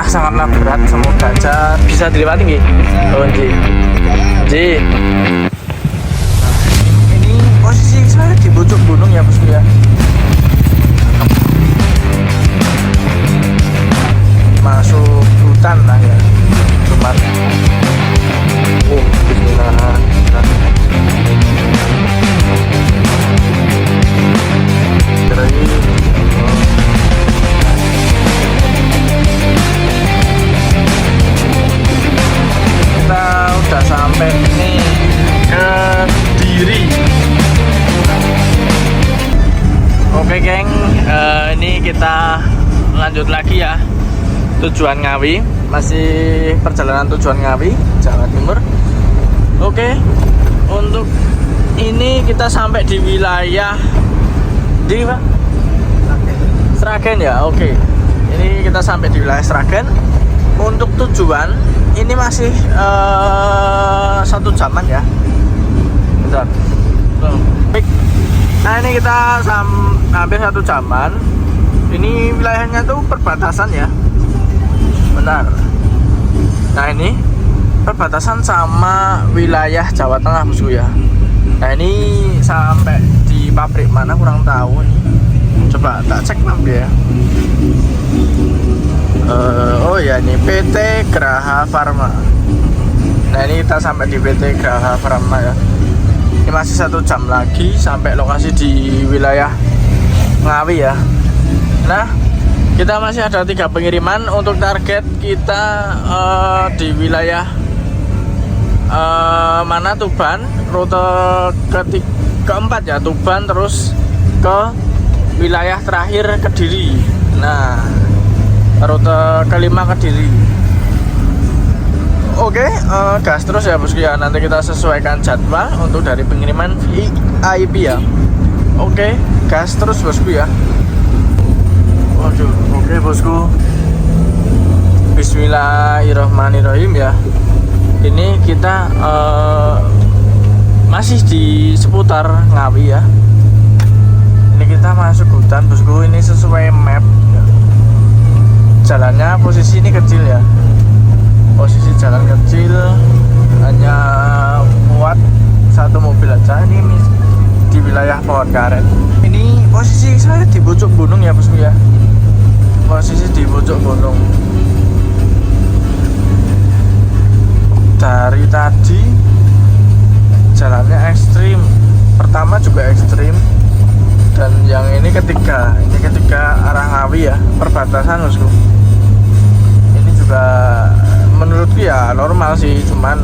sangatlah berat. Semoga aja bisa dilewati nggih. Oh nggih. Nggih. Ini posisi saya di pucuk gunung ya bosku ya. Masuk hutan lah ya. Cuman bismillah. Kita udah sampai nih ke Diri. Oke geng, ini kita lanjut lagi ya. Tujuan Ngawi, masih perjalanan tujuan Ngawi, Jawa Timur. Oke, untuk ini kita sampai di wilayah di Pak? Sragen ya. Oke, ini kita sampai di wilayah Sragen. Untuk tujuan ini masih 1 jaman ya. Bentar. Baik. Nah ini kita hampir 1 jaman. Ini wilayahnya tuh perbatasan ya. Benar. Nah ini perbatasan sama wilayah Jawa Tengah bosku ya. Nah ini sampai di pabrik mana kurang tahu nih. Coba tak cek map ya. Oh ya ini PT Graha Pharma. Nah ini kita sampai di PT Graha Pharma ya. Ini masih 1 jam lagi sampai lokasi di wilayah Ngawi ya. Nah kita masih ada 3 pengiriman. Untuk target kita di wilayah mana Tuban, rute keempat ya Tuban, terus ke wilayah terakhir Kediri. Nah rute kelima Kediri. Oke, gas terus ya bosku ya. Nanti kita sesuaikan jadwal untuk dari pengiriman VIP ya. Oke, gas terus bosku ya. Waduh, oke bosku. Bismillahirrahmanirrahim ya. Ini kita masih di seputar Ngawi ya. Ini kita masuk hutan bosku. Ini sesuai map ya. Jalannya posisi ini kecil ya. Posisi jalan kecil, hanya muat 1 mobil aja. Ini di wilayah pohon karet. Ini posisi saya di pucuk gunung ya bosku ya. Posisi di pucuk gunung. Dari tadi jalannya ekstrim. Pertama juga ekstrim. Dan yang ini ketiga arah Ngawi ya, perbatasan bosku. Ini juga menurutku ya normal sih, cuman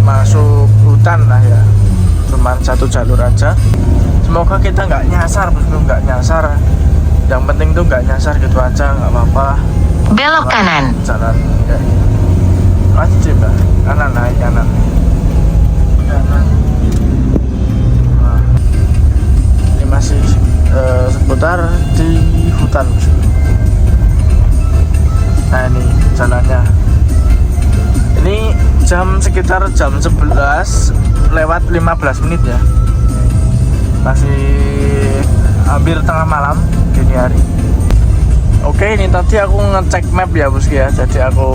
masuk hutan lah ya, cuman 1 jalur aja. Semoga kita nggak nyasar bosku, nggak nyasar. Yang penting tuh nggak nyasar gitu aja, nggak apa-apa. Belok kanan. Jalan ya. Wajib mbak, kanan, naik kanan. Nah, ini masih seputar di hutan bosku. Nah ini jalannya. Ini sekitar jam 11 lewat 15 menit ya. Masih hampir tengah malam dini hari. Oke, ini tadi aku ngecek map ya bosku ya. Jadi aku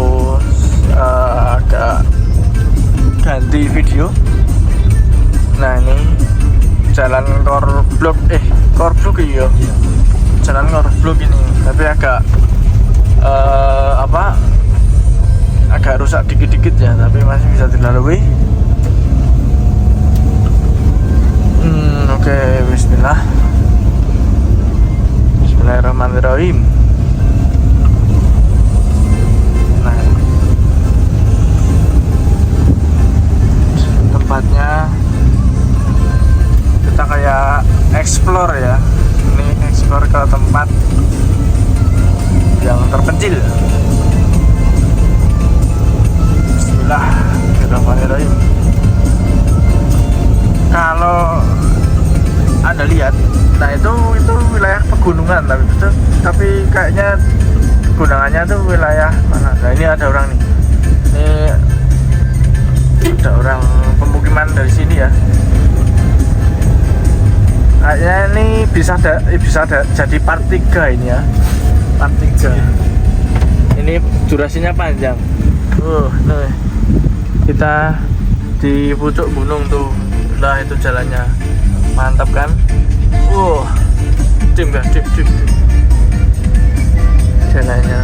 agak ganti video. Nah ini jalan Korblok iya. Jalan Korblok ini, tapi agak agak rusak dikit-dikit ya, tapi masih bisa dilalui. Oke, bismillah. Bismillahirrahmanirrahim. Nah, tempatnya kita kayak explore ya. Ini explore ke tempat yang terpencil. Bismillahirrahmanirrahim. Kalau Anda lihat, nah itu wilayah pegunungan, tapi kayaknya pegunungannya tuh wilayah mana? Nah ini ada orang nih. Ini ada orang pemukiman dari sini ya. Kayaknya ini bisa jadi part 3 ini ya. Part 3. ini durasinya panjang. Nih. Kita di pucuk gunung tuh. Nah, itu jalannya. Mantap kan? Dim. Jalannya.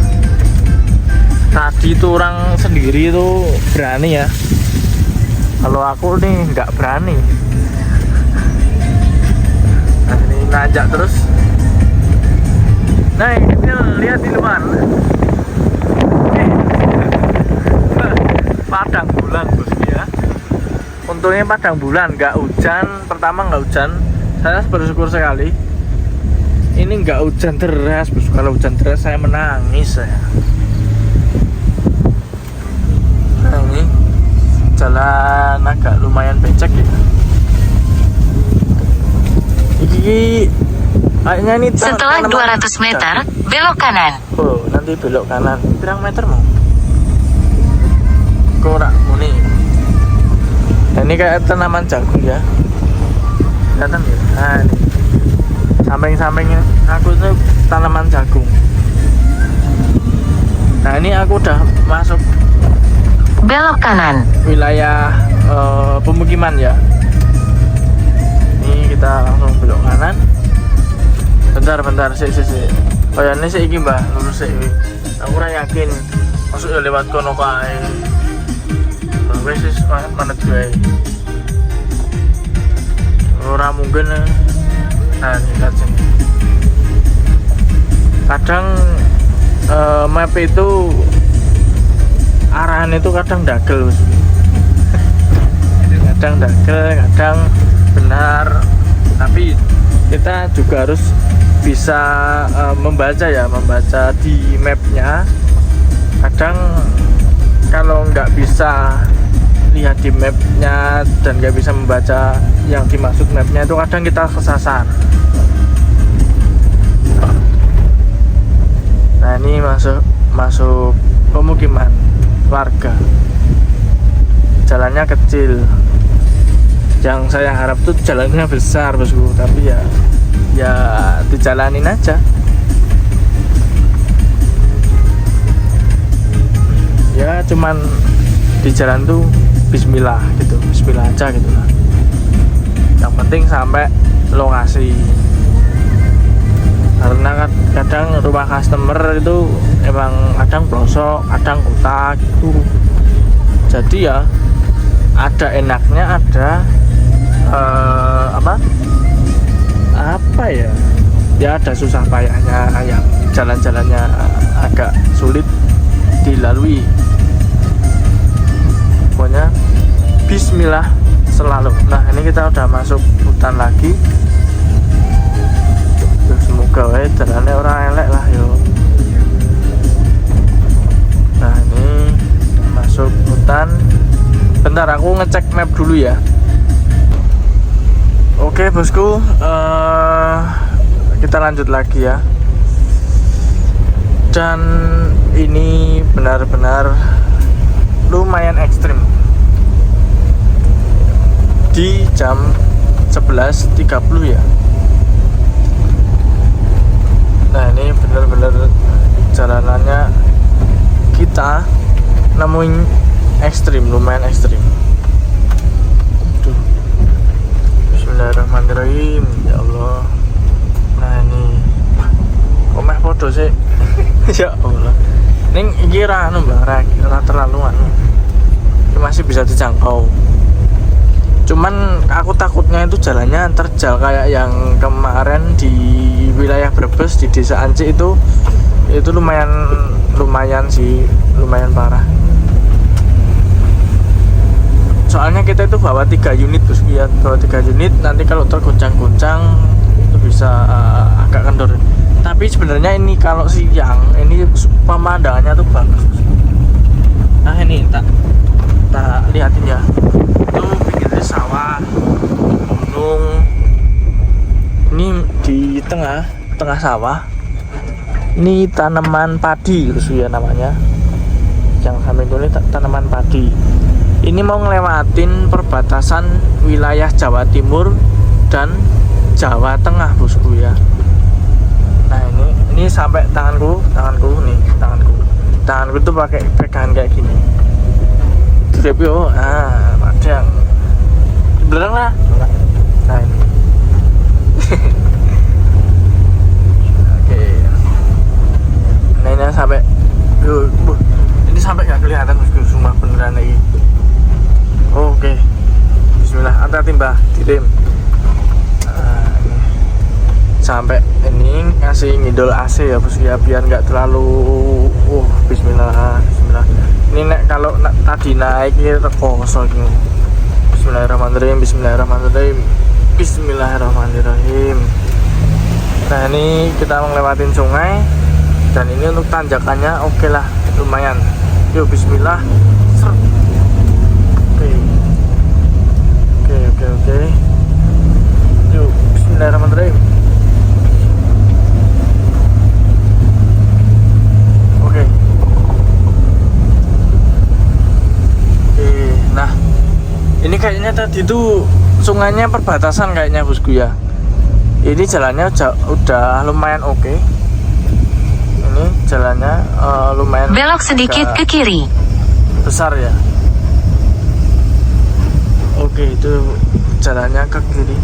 Tadi tuh orang sendiri tuh berani ya. Kalau aku nih nggak berani. Nah, ini nanjak terus. Nah, kecil lihat di luar. Padang bulan bosku ya. Untungnya padang bulan, nggak hujan. Pertama nggak hujan, saya bersyukur sekali. Ini nggak hujan deras bosku. Kalau hujan deras saya menangis saya. Nah, ini jalan agak lumayan becek ya. Ini kayaknya ini setelah 200 meter belok kanan. Nanti belok kanan. Berapa meter mau? Korak muni. Nah, ini kayak tanaman jagung ya. Kelihatan ya? Nah, ini samping-sampingnya aku itu tanaman jagung. Nah, ini aku udah masuk belok kanan wilayah pemukiman ya. Ini kita langsung belok kanan. Bentar sih. Oh ya, ini sih iki mbah, lurus sih. Aku ora yakin masuk ya lewat kono kae. Wes manut gue. Ora mungkin. Nah, lihat sini. Kadang map itu arahan itu kadang dagel. Kadang dagel, kadang benar. Tapi kita juga harus bisa membaca di mapnya. Kadang kalau nggak bisa lihat di mapnya dan nggak bisa membaca yang dimaksud mapnya, itu kadang kita kesasar. Nah, ini masuk pemukiman warga. Jalannya kecil. Yang saya harap tuh jalannya besar bosku, tapi ya dijalanin aja. Ya cuman di jalan tuh bismillah aja gitu lah. Yang penting sampai lokasi. Karena kadang rumah customer itu emang kadang pelosok, kadang kota gitu. Jadi ya ada enaknya, ada apa ya ada susah payahnya, yang jalan-jalannya agak sulit dilalui. Pokoknya bismillah selalu. Nah, ini kita udah masuk hutan lagi. Semoga jalannya orang elek lah yo. Nah, ini masuk hutan. Bentar, aku ngecek map dulu ya. Oke bosku, kita lanjut lagi ya. Dan ini benar-benar lumayan ekstrim. Di jam 11.30 ya. Nah, ini benar-benar jalanannya kita nemuin ekstrim, lumayan ekstrim. Bismillahirrahmanirrahim. Ya Allah. Nah, ini komeh podo sih. Ya Allah. Ning iki ra anu Mbak, ra terlalu anu. Ini masih bisa dijangkau. Cuman aku takutnya itu jalannya terjal kayak yang kemarin di wilayah Brebes di Desa Anci itu lumayan sih, lumayan parah. Soalnya kita itu bawa 3 unit terus ya, bawa 3 unit, nanti kalau tergoncang-goncang itu bisa agak kendor. Tapi sebenarnya ini kalau siang ini pemandangannya tuh bagus. Nah, ini tak lihatin ya. Itu pinggirnya sawah, gunung. Ini di tengah sawah. Ini tanaman padi terus ya namanya. Yang samping ini tanaman padi. Ini mau ngelewatin perbatasan wilayah Jawa Timur dan Jawa Tengah bosku ya. Nah, ini sampai tanganku nih, tanganku. tanganku tuh pakai pegangan kayak gini. Grip yo, padang. Belerang lah. Nah ini. Oke. Nah ini sampai, ini sampai nggak kelihatan bosku, sumpah beneran ini. Oke. Bismillah, hati-hati mbah, direm. Ini. Sampai ini ngasih ngidol AC ya bosku ya, biar nggak terlalu. Bismillah, Bismillah. Ini kalau tadi naik ini terkosong ini. Bismillahirrahmanirrahim, Bismillahirrahmanirrahim, Bismillahirrahmanirrahim. Nah ini kita melewatin sungai dan ini untuk tanjakannya oke lah, lumayan. Yuk Bismillah. Ser. Oke. Yuk Bismillahirrahmanirrahim. Nah ini kayaknya tadi tuh sungainya perbatasan kayaknya bosku ya. Ini jalannya udah lumayan oke. Ini jalannya lumayan Belok sedikit ke kiri. besar ya. Oke, itu jalannya ke kiri.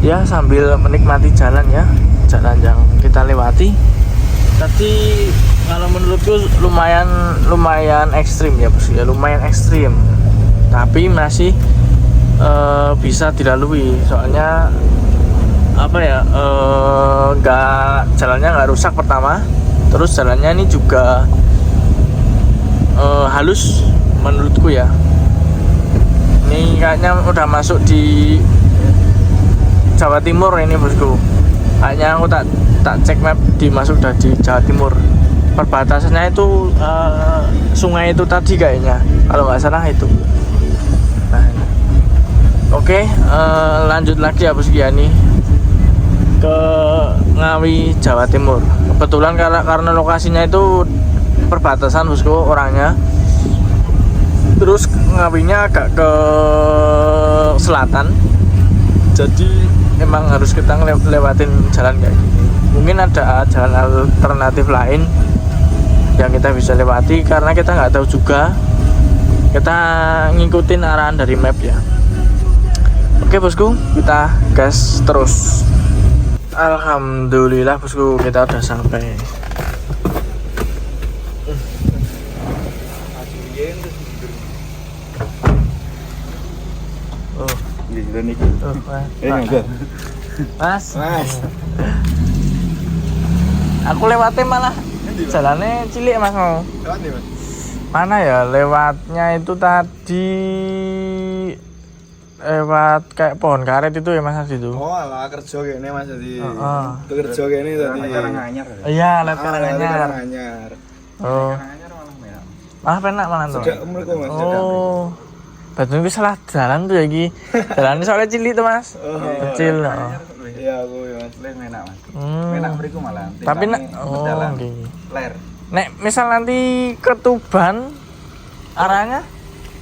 Ya sambil menikmati jalan ya, jalan yang kita lewati. Tadi kalau menurutku lumayan ekstrim ya bos ya, lumayan ekstrim. Tapi masih bisa dilalui, soalnya apa ya, jalannya nggak rusak pertama, terus jalannya ini juga halus menurutku ya. Ini kayaknya udah masuk di Jawa Timur ini bosku. Kayaknya aku tak cek map, dimasuk udah di Jawa Timur. Perbatasannya itu sungai itu tadi kayaknya, kalau nggak salah itu. Nah, oke, lanjut lagi ya bosku ya, nih ke Ngawi Jawa Timur. Kebetulan karena lokasinya itu perbatasan bosku orangnya. Terus Ngawinya agak ke selatan, jadi emang harus kita lewatin jalan kayak gini. Mungkin ada jalan alternatif lain yang kita bisa lewati, karena kita nggak tahu juga, kita ngikutin arahan dari map ya. Oke bosku, kita gas terus. Alhamdulillah bosku, kita udah sampai. Mas. Aku lewatnya malah jalannya cilik mas mau. Mana ya lewatnya itu tadi, lewat kayak pohon karet itu ya mas itu. Oh alah kerja kene mas tadi. Kerja kene tadi. Iya lewat Karanganyar. Oh. Malah penak malah tuh. Oh. Betul itu salah jalan tuh ya Gi. Jalan soalnya cilik tuh mas. Kecil. Iya aku ya mas. Enak mas. Enak beriku malah. Tapi nak oke. Ler. Nek misal nanti ke Tuban arahnya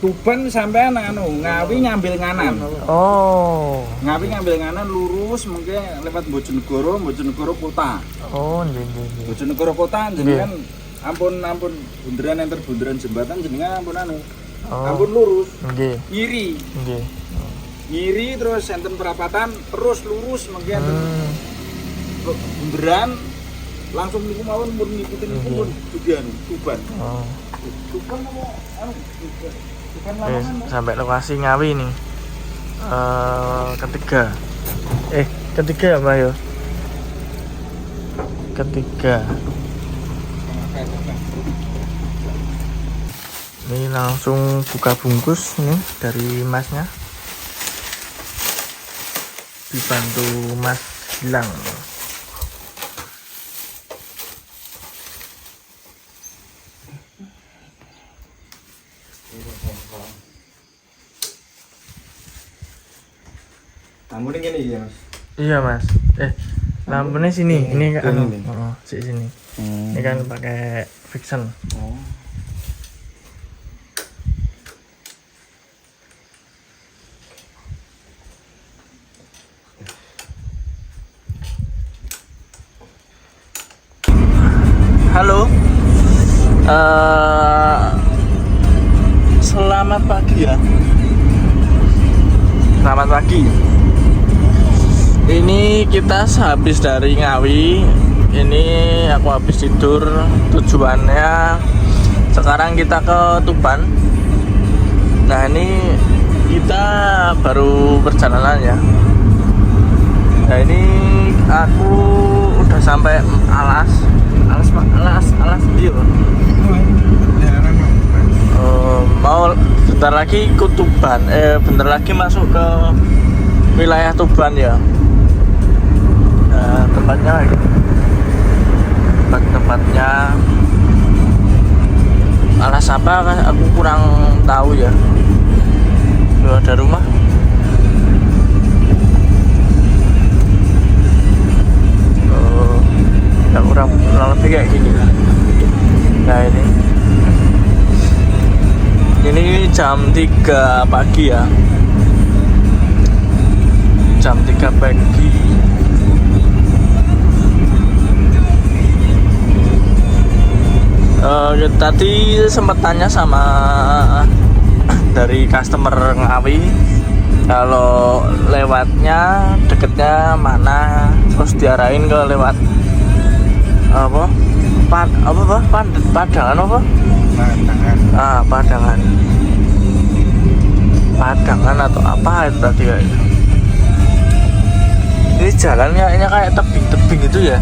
Tuban sampai Ngawi ngambil nganan. oh. Ngawi ngambil nganan lurus mungkin lewat Bojonegoro kota. Oh, nggih. Bojonegoro kota jenengan ampun bunderan jembatan jenengan ampun ampun lurus. Nggih. Ngiri terus enten perapatan terus lurus mungkin bunderan langsung niku mawon mun ngikutin niku pun Tuban. Oh. Tuban apa Tuban Oke, sampai lokasi Ngawi nih. Ketiga ya Mbak yo. Ketiga. Ini langsung buka bungkus nih dari masnya. Dibantu Mas Gilang. Lampunya gini ya mas. Iya mas. Lampunya sini. Ini kan. Ini. Sini. Ini kan pakai fiction. Oh. Halo. Selamat pagi ya. Selamat pagi. Ini kita habis dari Ngawi. Ini aku habis tidur. Tujuannya sekarang kita ke Tuban. Nah ini kita baru perjalanan ya. Nah ini aku udah sampai Alas dia. Mau bentar lagi ke Tuban. Bentar lagi masuk ke wilayah Tuban ya. Nah, tempatnya Alas apa aku kurang tahu ya. Ada rumah. Ya kurang lebih kayak gini lah. Nah ini jam 3 pagi ya. Jam 3 pagi. Tadi sempat tanya sama dari customer Ngawi kalau lewatnya deketnya mana, terus diarahin ke lewat Padangan apa? Padangan atau apa itu tadi kayak. Ini jalannya ini kayak tebing-tebing itu ya.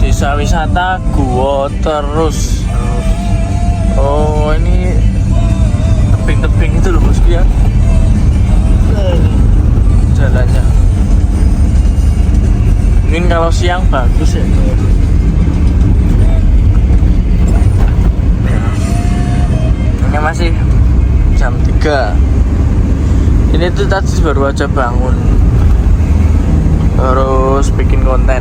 Desa wisata Gua Terus. Oh ini tebing-tebing itu loh bosku ya. Jalannya. Mungkin kalau siang bagus ya. Ini masih jam 3. Ini tuh tadi baru aja bangun, terus bikin konten.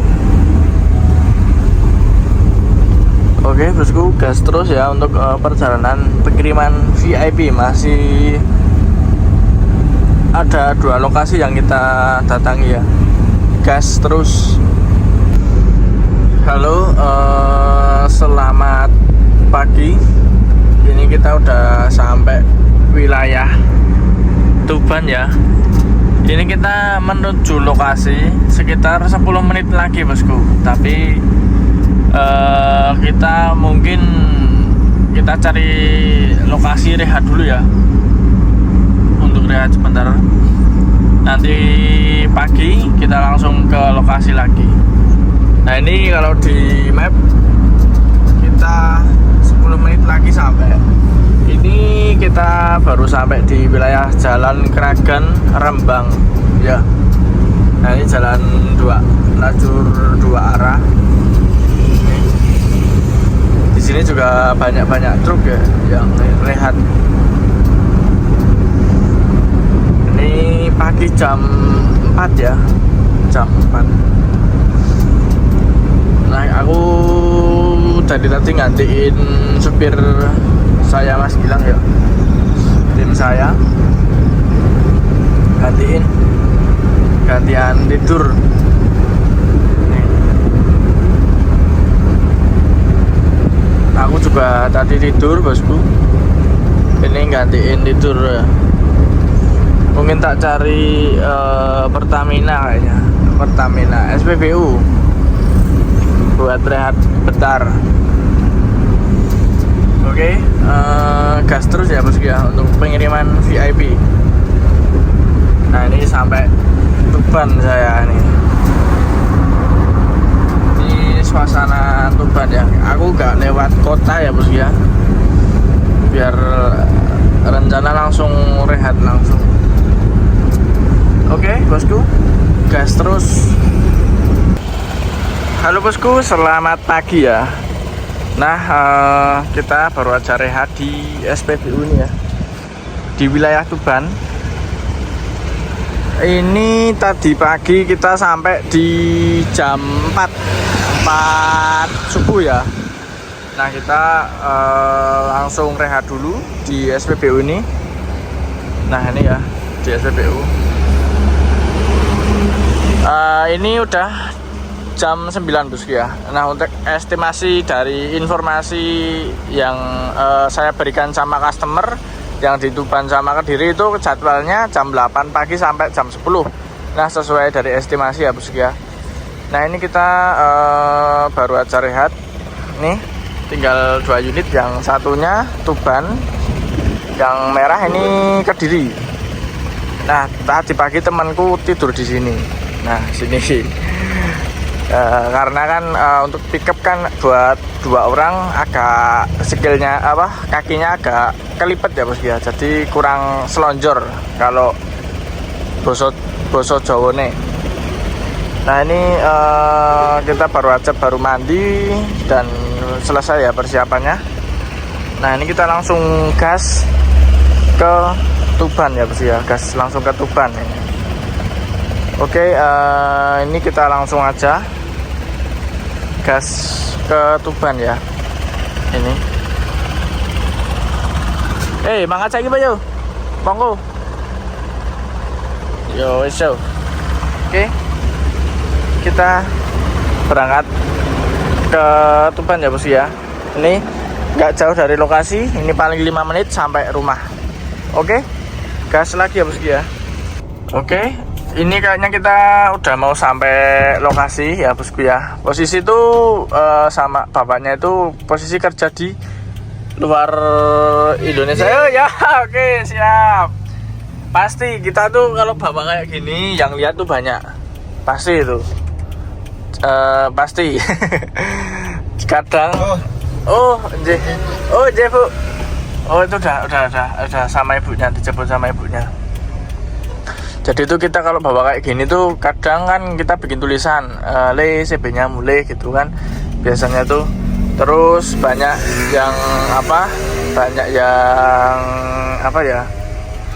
Oke bosku, gas terus ya untuk perjalanan pengiriman VIP. Masih ada 2 lokasi yang kita datangi ya. Gas terus. Halo, selamat pagi. Ini kita udah sampai wilayah Tuban ya. Ini kita menuju lokasi sekitar 10 menit lagi bosku. Tapi kita mungkin kita cari lokasi rehat dulu ya. Untuk rehat sebentar. Nanti pagi kita langsung ke lokasi lagi. Nah ini kalau di map kita 10 menit lagi sampai. Ini kita baru sampai di wilayah Jalan Kragan Rembang ya. Nah ini jalan 2, lajur 2 arah. Di sini juga banyak truk ya yang rehat. Ini pagi jam 4 ya, jam 4. Nah aku tadi gantiin supir saya Mas Gilang ya, tim saya gantian tidur. Nih. Aku juga tadi tidur bosku, ini gantiin tidur ya. Mungkin tak cari Pertamina kayaknya, Pertamina SPBU buat rehat bentar. Oke, gas terus ya bosku ya untuk pengiriman VIP. Nah ini sampai Tuban saya nih. Ini suasana Tuban ya. Aku gak lewat kota ya bosku ya, biar rencana langsung rehat langsung. Oke bosku, gas terus. Halo bosku, selamat pagi ya. Nah kita baru aja rehat di SPBU ini ya, di wilayah Tuban. Ini tadi pagi kita sampai di jam 4 subuh ya. Nah kita langsung rehat dulu di SPBU ini. Nah ini ya di SPBU. Ini udah jam 9 bosku ya. Nah untuk estimasi dari informasi yang saya berikan sama customer yang di Tuban sama Kediri itu jadwalnya jam 8 pagi sampai jam 10. Nah sesuai dari estimasi ya bosku ya. Nah ini kita baru aja rehat. Nih tinggal 2 unit, yang satunya Tuban, yang merah ini Kediri. Nah tadi pagi temanku tidur di sini. Nah sini sih. Karena kan untuk pickup kan buat 2 orang agak skillnya kakinya agak kelipet ya bosku ya, jadi kurang selonjor kalau boso Jawane. Nah ini kita baru mandi dan selesai ya persiapannya. Nah ini kita langsung gas ke Tuban ya bosku ya, gas langsung ke Tuban ini. Oke, ini kita langsung aja gas ke Tuban ya. Ini. Mangkat saiki Pak yo. Monggo. Yo wis yo. Oke. Kita berangkat ke Tuban ya bosku ya. Ini nggak jauh dari lokasi, ini paling 5 menit sampai rumah. Oke. Gas lagi ya bosku ya. Oke. Ini kayaknya kita udah mau sampai lokasi ya bosku ya. Posisi itu sama bapaknya itu posisi kerja di luar Indonesia. Ya oke siap. Pasti kita tuh kalau bapak kayak gini yang lihat tuh banyak. Pasti itu. Pasti. Kadang. Oh Bu. Oh itu udah sama ibunya, dijemput sama ibunya. Jadi itu kita kalau bawa kayak gini tuh kadang kan kita bikin tulisan le CB-nya mulai gitu kan biasanya tuh. Terus banyak yang ya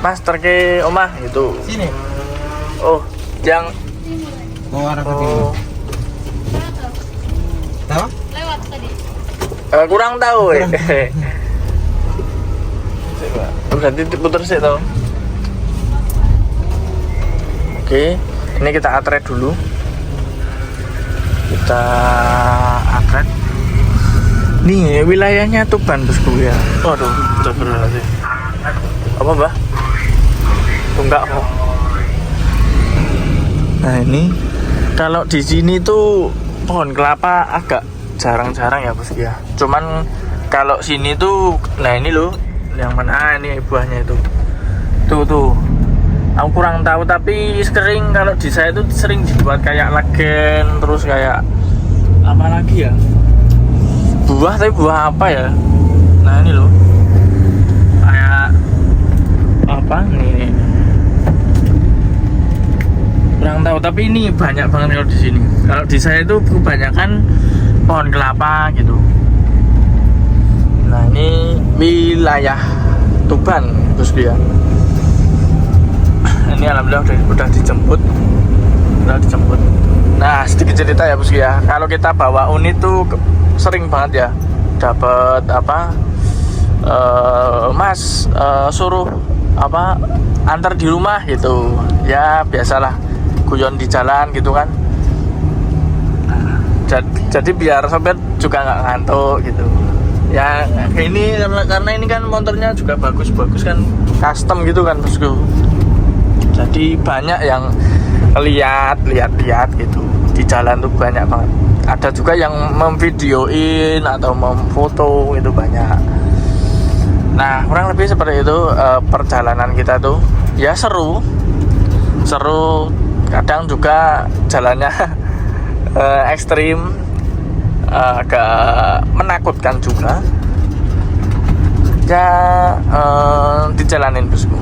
master ke omah gitu. Sini. Oh yang Mau arah ke timur. Tahu? Lewat tadi. Kurang tahu berarti puter sih tau. Oke, ini kita atret dulu. Kita atret. Nih wilayahnya Tuban bosku ya. Waduh, bener sih. Apa Mbah? Tunggak kok. Nah ini kalau di sini tuh pohon kelapa agak jarang-jarang ya bosku ya. Cuman kalau sini tuh, nah ini loh, yang mana ini buahnya itu. Tuh. Aku kurang tahu tapi sering kalau di saya itu sering dibuat kayak lagen, terus kayak apa lagi ya, buah tapi buah apa ya. Nah ini loh kayak apa nih, kurang tahu tapi ini banyak banget kalau di sini. Kalau di saya itu kebanyakan pohon kelapa gitu. Nah ini wilayah Tuban bosku ya. Ini alhamdulillah udah dijemput. Nah sedikit cerita ya bosku ya. Kalau kita bawa unit tuh sering banget ya dapat mas suruh antar di rumah gitu ya, biasalah guyon di jalan gitu kan. Jadi biar sopir juga nggak ngantuk gitu ya. Ini karena ini kan motornya juga bagus kan, custom gitu kan bosku. Jadi banyak yang lihat gitu di jalan tuh, banyak banget. Ada juga yang memvideoin atau memfoto, itu banyak. Nah kurang lebih seperti itu perjalanan kita tuh ya, seru. Kadang juga jalannya ekstrim, agak menakutkan juga ya. Dijalanin bosku.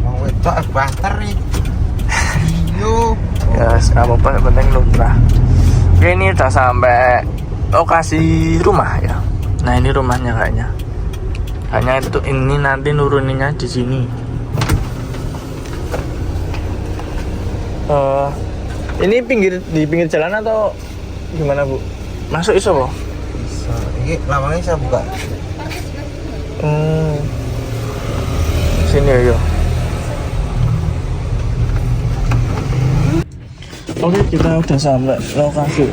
Mau wedok banter nih. Yo. Ya, nggak apa-apa, penting lumrah. Oke, ini udah sampai lokasi rumah ya. Nah, ini rumahnya kayaknya. Hanya itu, ini nanti nuruninnya di sini. Ini di pinggir jalan atau gimana Bu? Masuk iso kok? Bisa. Ini lawangnya saya buka. Sini ayo. Oke, kita udah sampai lokasi.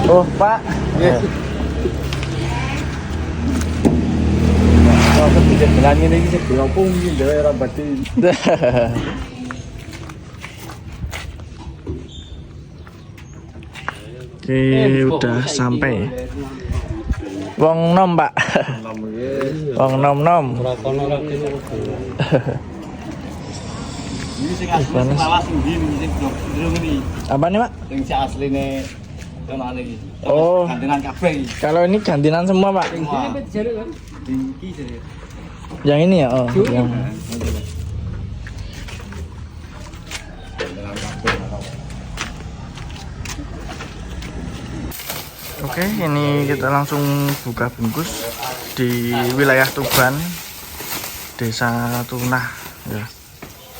Oh, Pak. Yes. Kalau Bisa jalan ini bisa berapa mungkin daerah berarti. Oke, udah sampai. Wong nom, Pak. Wong nom nom. Ini sing asli lawas ndi sing belum ini. Apa nih, Pak? Sing si asline kenal iki. Oh. Gantinan kabeh iki. Kalau ini gantinan semua, Pak. Sing iki jare kan. Iki jare. Yang ini ya, oh. Yang... Oke, ini kita langsung buka bungkus di wilayah Tuban, Desa Tunah, ya.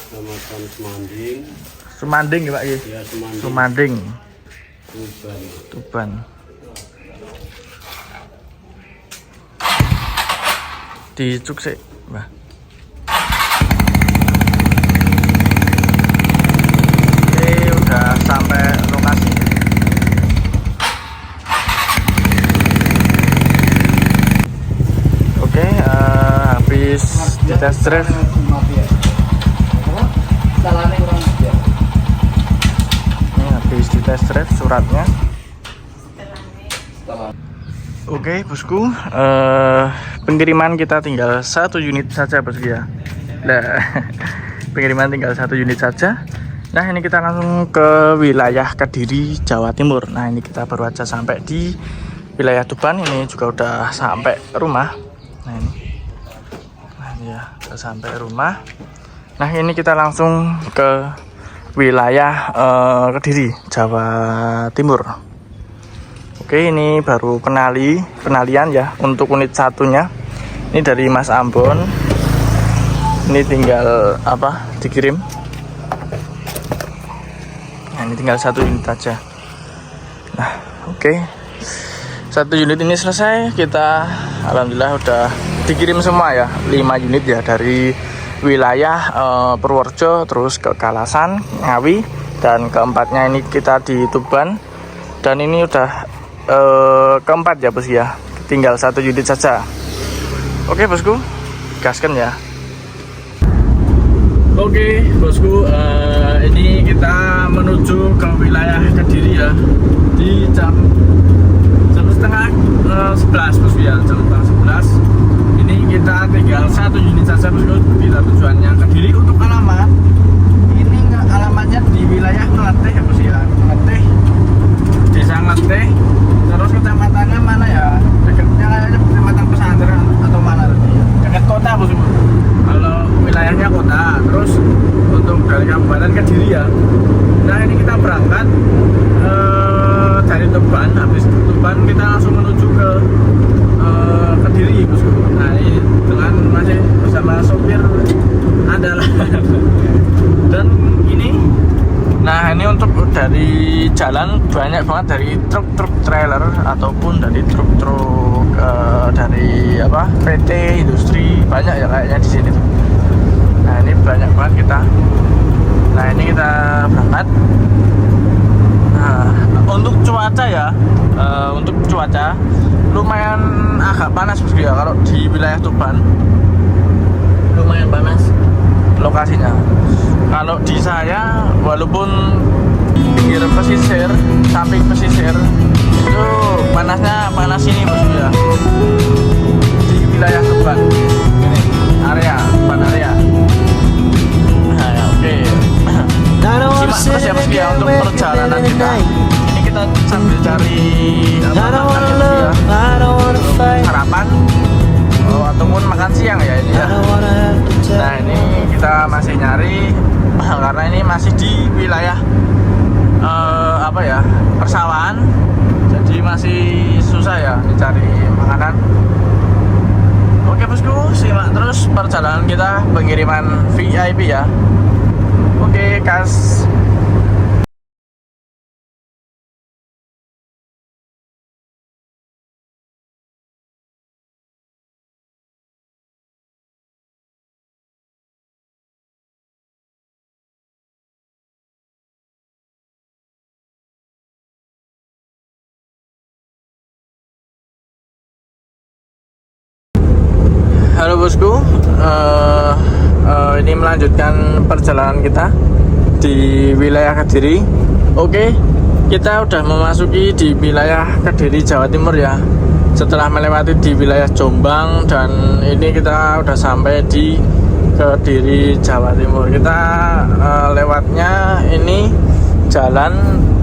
Kecamatan Semanding. Semanding ya, Pak ya. Ya, Semanding. Semanding. Tuban. Tuban. Dicuk sih, Mbah. Oke, udah sampai lokasi. Oke, habis di test drive. Ini habis di test drive suratnya. Oke, bosku, pengiriman kita tinggal 1 unit saja, bosku ya. Nah, pengiriman tinggal 1 unit saja. Nah, ini kita langsung ke wilayah Kediri, Jawa Timur. Nah, ini kita baru aja sampai di wilayah Tuban. Ini juga udah sampai rumah. Nah, ini ya, udah sampai rumah. Nah, ini kita langsung ke wilayah Kediri, Jawa Timur. Oke, ini baru penalian ya untuk unit satunya. Ini dari Mas Ambon. Ini tinggal dikirim. Nah, ini tinggal 1 unit aja. Nah, oke. 1 unit ini selesai. Kita alhamdulillah udah dikirim semua ya. 5 unit ya dari wilayah Purworejo terus ke Kalasan, Ngawi, dan keempatnya ini kita di Tuban. Dan ini udah keempat ya, bos ya. Tinggal 1 unit saja. Oke, bosku, gaskan ya. Oke, bosku, ini kita menuju ke wilayah Kediri ya. Di jam 10:30 11, bosku ya. Jam 11. Ini kita tinggal 1 unit saja, bosku. Kita tujuannya Kediri. Untuk alamat, ini alamatnya di wilayah Ngeleteh ya, bos ya. Ngeleteh, Desa Ngeleteh. Terus kecamatannya mana ya? Dekatnya kayaknya kecamatan Pesantren atau mana tadi? Dekat kota, bos. Kalau wilayahnya kota. Terus untuk dari Kabupaten Kediri ya. Nah, ini kita berangkat dari Tuban. Habis Tuban kita langsung menuju ke Kediri, bos. Nah, ini dengan masih bersama sopir andalan. Dan ini, nah ini untuk dari jalan banyak banget dari truk-truk trailer ataupun dari truk-truk dari PT industri, banyak ya kayaknya di sini tuh. Nah, ini banyak banget kita. Nah, ini kita berangkat. Nah, untuk cuaca ya, untuk cuaca lumayan agak panas, bos ya. Kalau di wilayah Tuban lumayan panas lokasinya. Kalau di saya, walaupun pinggir pesisir, samping pesisir, itu panasnya panas ini, bos ya. Di wilayah Tuban, ini area Tuban area. Nah, ya, oke. Simak terus ya, bos ya, untuk perjalanan kita. Ini kita sambil cari makan ya, sarapan ataupun makan siang ya ini ya. Nah, ini kita masih nyari karena ini masih di wilayah persawahan, jadi masih susah ya dicari makanan. Oke, bosku, simak terus perjalanan kita pengiriman VIP ya. Oke, kas. bosku, ini melanjutkan perjalanan kita di wilayah Kediri. Oke, kita udah memasuki di wilayah Kediri Jawa Timur ya. Setelah melewati di wilayah Jombang, dan ini kita udah sampai di Kediri Jawa Timur. Kita lewatnya ini jalan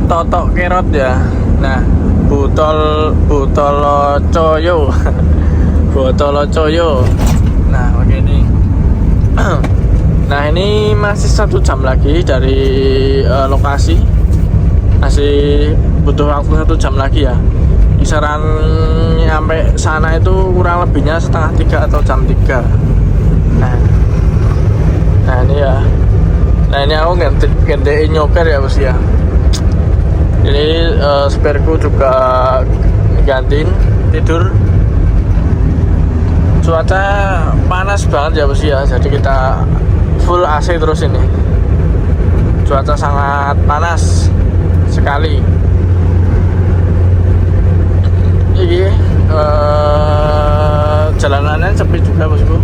Totok Kerot ya. Nah, Butolocoyo Botolocoyo. Nah, begini. Nah, ini masih 1 jam lagi dari lokasi. Masih butuh waktu 1 jam lagi ya. Kisaran sampai sana itu kurang lebihnya setengah 3 atau jam 3. Nah ini ya. Nah ini aku gantiin nyoker ya bos ya. Ini spareku juga gantiin tidur. Cuaca panas banget ya bos ya. Jadi kita full AC terus ini. Cuaca sangat panas sekali. Ini jalanannya sepi juga bosku,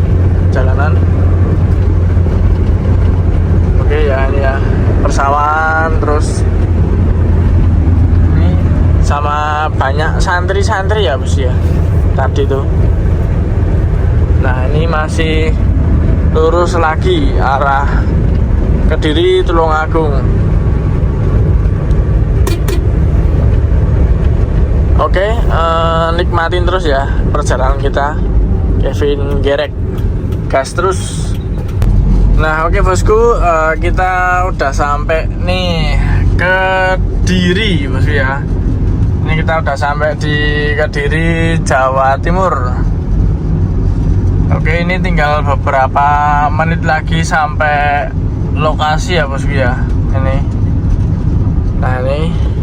jalanan. Oke ya, ini ya persawahan, terus ini sama banyak santri-santri ya bos ya tadi tuh. Nah ini masih lurus lagi arah Kediri Tulungagung. Oke, nikmatin terus ya perjalanan kita. Kevin Gerek, gas terus. Nah oke bosku, kita udah sampai nih Kediri bosku ya. Ini kita udah sampai di Kediri Jawa Timur. Oke, ini tinggal beberapa menit lagi sampai lokasi ya bosku ya. Ini, nah ini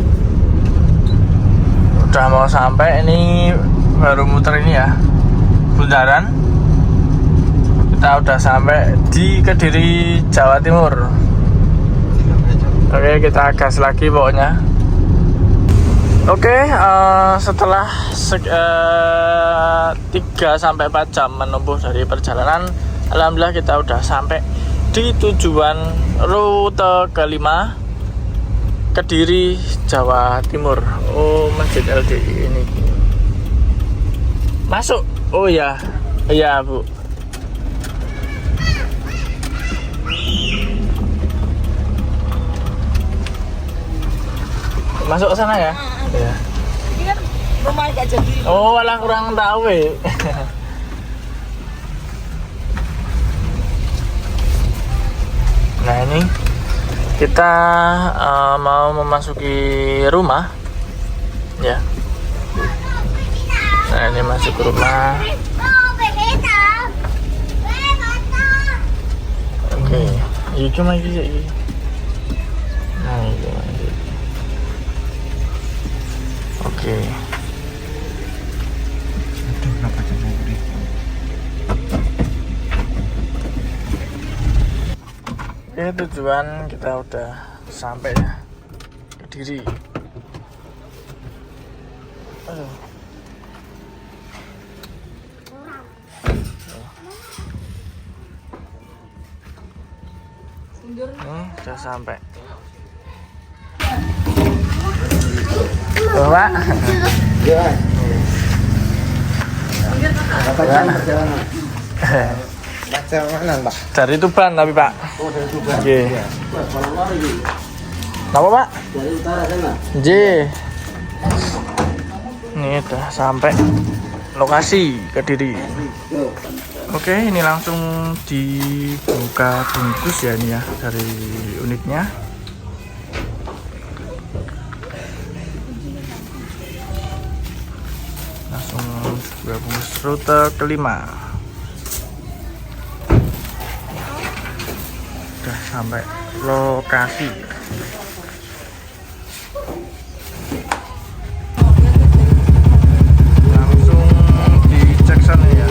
udah mau sampai, ini baru muter ini ya bundaran. Kita udah sampai di Kediri Jawa Timur. Oke, kita gas lagi pokoknya. Oke, setelah 3-4 jam menempuh dari perjalanan, alhamdulillah kita udah sampai di tujuan rute kelima, Kediri Jawa Timur. Oh, Masjid LDI ini. Masuk. Oh ya. Iya, Bu. Masuk ke sana ya? Iya. Ini kan rumah gak jadi. Oh, malah kurang tahu ya. Nah, ini kita mau memasuki rumah ya. Nah ini masuk ke rumah. Oke, ini cuma ini. Nah ini. Oke. Oke, tujuan kita udah sampai ya, Kediri. Udah sampai. Pak. Perjalanan Pak. Dari Tuban tapi Pak. Oh dari Tuban. Oke. Apa Pak? Dari utara sana. J. Ini udah sampai lokasi Kediri. Oke, ini langsung dibuka bungkus ya ini ya dari unitnya. Langsung dibuka bungkus rute kelima. Udah sampai lokasi. Langsung dicek sana ya.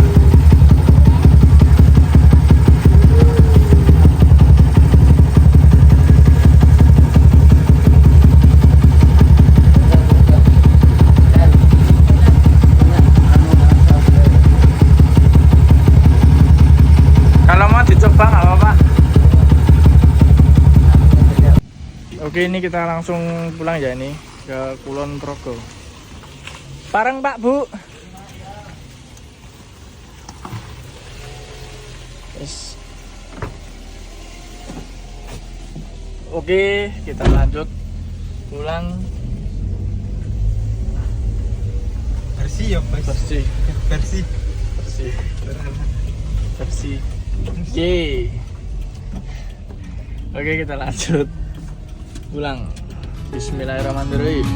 dicoba nggak apa-apa. Oke, ini kita langsung pulang ya ini ke Kulon Progo. Pareng Pak Bu. Yes. Oke, kita lanjut pulang. Versi ya, Mas. Versi. Versi. Versi. Versi. Yeay. Oke, kita lanjut pulang. Bismillahirrahmanirrahim.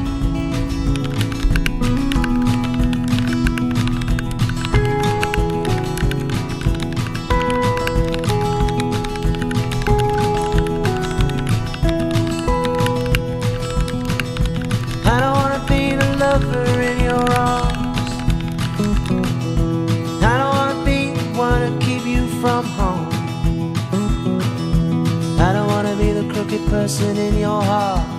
I don't wanna be the lover in your arms. I don't wanna be the one to keep you from home. I don't wanna be the crooked person in your heart.